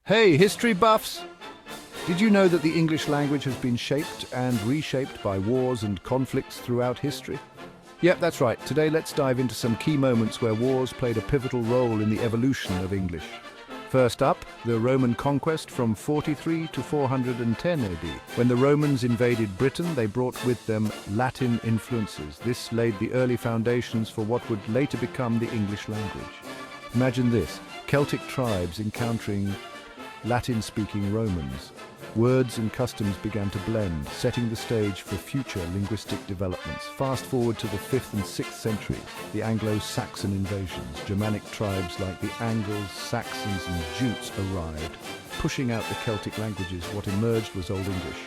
Hey, history buffs! Did you know that the English language has been shaped and reshaped by wars and conflicts throughout history? Yep, that's right. Today let's dive into some key moments where wars played a pivotal role in the evolution of English. First up, the Roman conquest from 43 to 410 AD. When the Romans invaded Britain, they brought with them Latin influences. This laid the early foundations for what would later become the English language. Imagine this, Celtic tribes encountering Latin-speaking Romans. Words and customs began to blend, setting the stage for future linguistic developments. Fast forward to the 5th and 6th centuries, the Anglo-Saxon invasions. Germanic tribes like the Angles, Saxons and Jutes arrived, pushing out the Celtic languages. What emerged was Old English,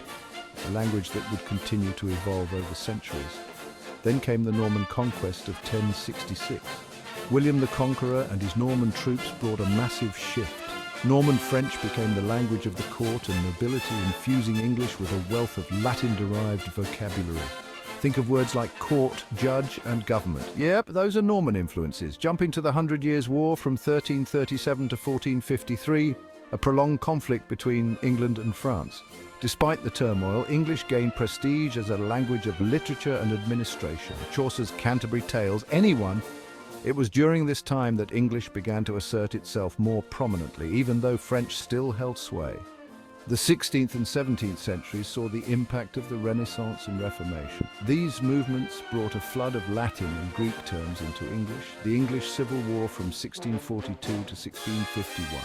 a language that would continue to evolve over centuries. Then came the Norman conquest of 1066. William the Conqueror and his Norman troops brought a massive shift. Norman French became the language of the court and nobility, infusing English with a wealth of Latin-derived vocabulary. Think of words like court, judge, and government. Yep, those are Norman influences. Jumping to the Hundred Years' War from 1337 to 1453, a prolonged conflict between England and France. Despite the turmoil, English gained prestige as a language of literature and administration. Chaucer's Canterbury Tales, It was during this time that English began to assert itself more prominently, even though French still held sway. The 16th and 17th centuries saw the impact of the Renaissance and Reformation. These movements brought a flood of Latin and Greek terms into English. The English Civil War from 1642 to 1651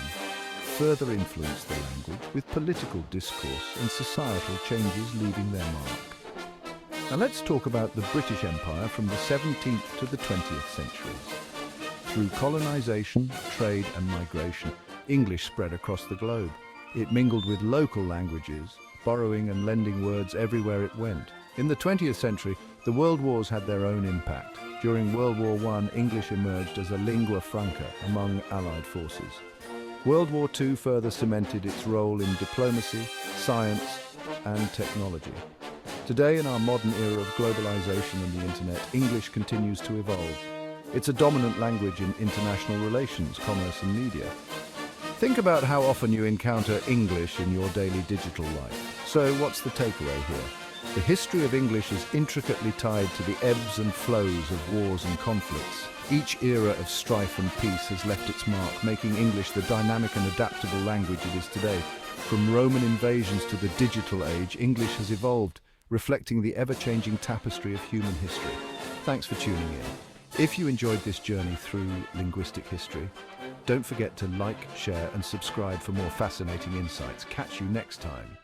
further influenced the language, with political discourse and societal changes leaving their mark. Now let's talk about the British Empire from the 17th to the 20th centuries. Through colonization, trade and migration, English spread across the globe. It mingled with local languages, borrowing and lending words everywhere it went. In the 20th century, the world wars had their own impact. During World War I, English emerged as a lingua franca among Allied forces. World War II further cemented its role in diplomacy, science and technology. Today, in our modern era of globalization and the internet, English continues to evolve. It's a dominant language in international relations, commerce and media. Think about how often you encounter English in your daily digital life. So what's the takeaway here? The history of English is intricately tied to the ebbs and flows of wars and conflicts. Each era of strife and peace has left its mark, making English the dynamic and adaptable language it is today. From Roman invasions to the digital age, English has evolved, reflecting the ever-changing tapestry of human history. Thanks for tuning in. If you enjoyed this journey through linguistic history, don't forget to like, share and subscribe for more fascinating insights. Catch you next time.